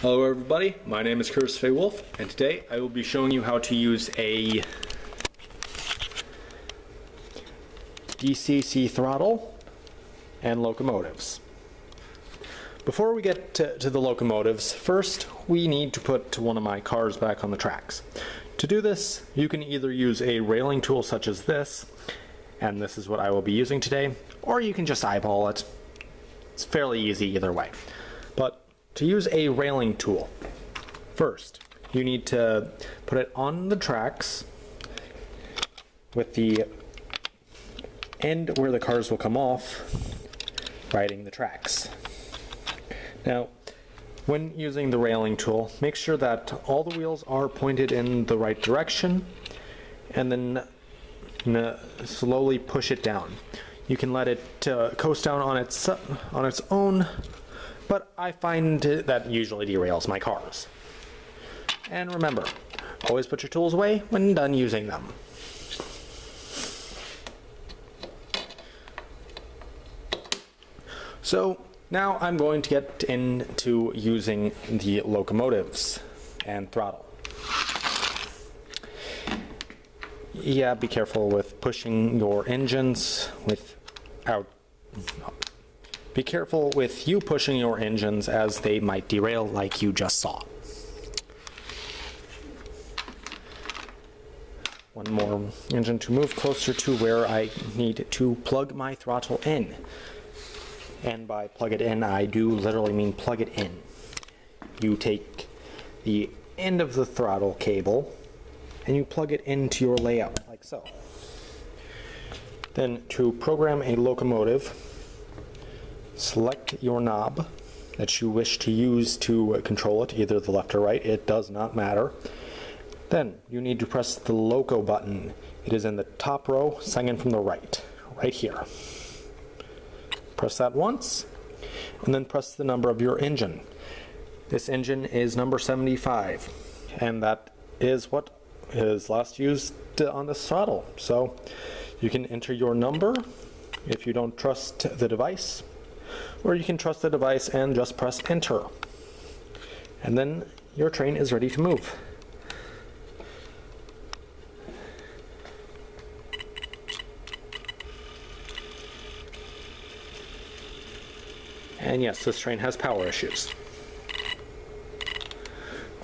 Hello everybody, my name is Christopher Wolf, and today I will be showing you how to use a DCC throttle and locomotives. Before we get to the locomotives, first we need to put one of my cars back on the tracks. To do this, you can either use a railing tool such as this, and this is what I will be using today, or you can just eyeball it. It's fairly easy either way. But to use a railing tool, first you need to put it on the tracks with the end where the cars will come off, riding the tracks. Now, when using the railing tool, make sure that all the wheels are pointed in the right direction, and then slowly push it down. You can let it coast down on its own, but I find that usually derails my cars. And remember, always put your tools away when done using them. So now I'm going to get into using the locomotives and throttle. Yeah, be careful with pushing your engines without. Be careful with you pushing your engines, as they might derail like you just saw. One more engine to move closer to where I need to plug my throttle in. And by plug it in, I do literally mean plug it in. You take the end of the throttle cable and you plug it into your layout, like so. Then to program a locomotive, select your knob that you wish to use to control it, either the left or right, it does not matter. Then you need to press the loco button. It is in the top row, second from the right here. Press that once, and then press the number of your engine. This engine is number 75, and that is what is last used on this throttle. So you can enter your number if you don't trust the device, or you can trust the device and just press enter. And then your train is ready to move. And yes, this train has power issues.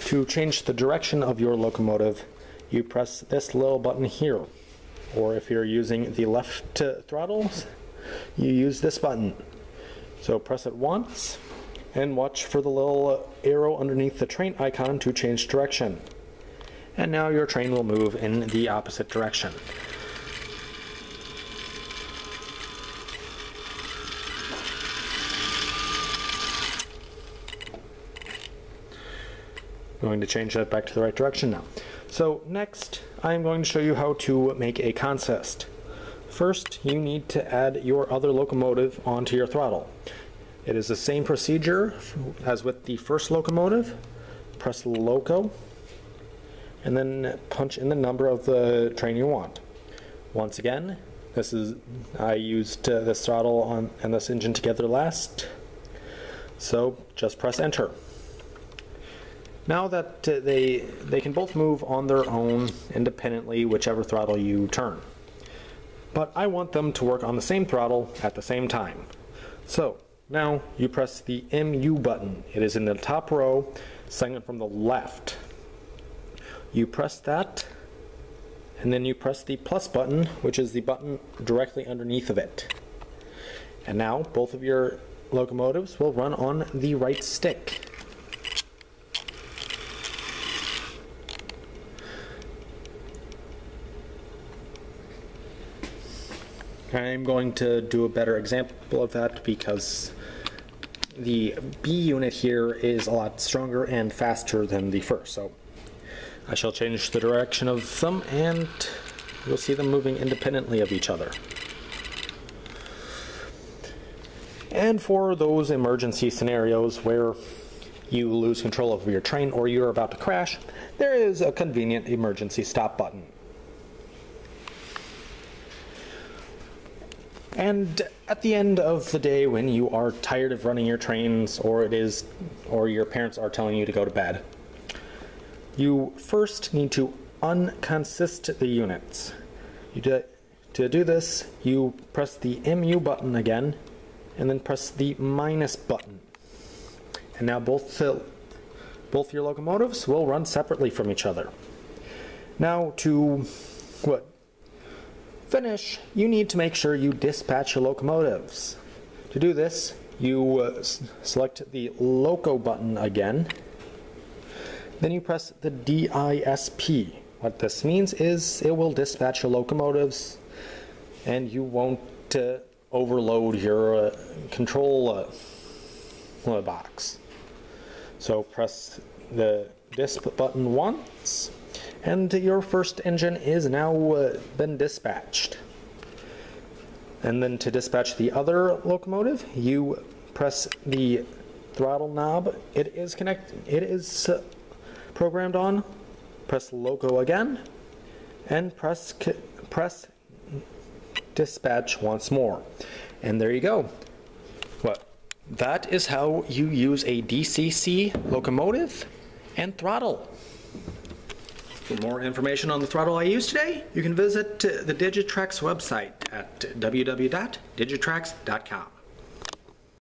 To change the direction of your locomotive, you press this little button here. Or if you're using the left throttle, you use this button. So press it once, and watch for the little arrow underneath the train icon to change direction. And now your train will move in the opposite direction. I'm going to change that back to the right direction now. So next, I'm going to show you how to make a consist. First, you need to add your other locomotive onto your throttle. It is the same procedure as with the first locomotive. Press loco, and then punch in the number of the train you want. Once again, I used this throttle and this engine together last, so just press enter. Now that they can both move on their own independently, whichever throttle you turn. But I want them to work on the same throttle at the same time. So now you press the MU button. It is in the top row, second from the left. You press that, and then you press the plus button, which is the button directly underneath of it. And now both of your locomotives will run on the right stick. I'm going to do a better example of that because the B unit here is a lot stronger and faster than the first. So I shall change the direction of them, and you'll see them moving independently of each other. And for those emergency scenarios where you lose control of your train or you're about to crash, there is a convenient emergency stop button. And at the end of the day, when you are tired of running your trains, or it is or your parents are telling you to go to bed. You first need to unconsist the units. To do this, you press the MU button again, and then press the minus button. And now both your locomotives will run separately from each other. Now to finish, you need to make sure you dispatch your locomotives. To do this, you select the Loco button again. Then you press the DISP. What this means is it will dispatch your locomotives and you won't overload your control box. So press the DISP button once and your first engine is now been dispatched. And then to dispatch the other locomotive, you press the throttle knob. It is programmed on. Press Loco again, and press dispatch once more. And there you go. That is how you use a DCC locomotive and throttle. For more information on the throttle I used today, you can visit the Digitrax website at www.digitrax.com.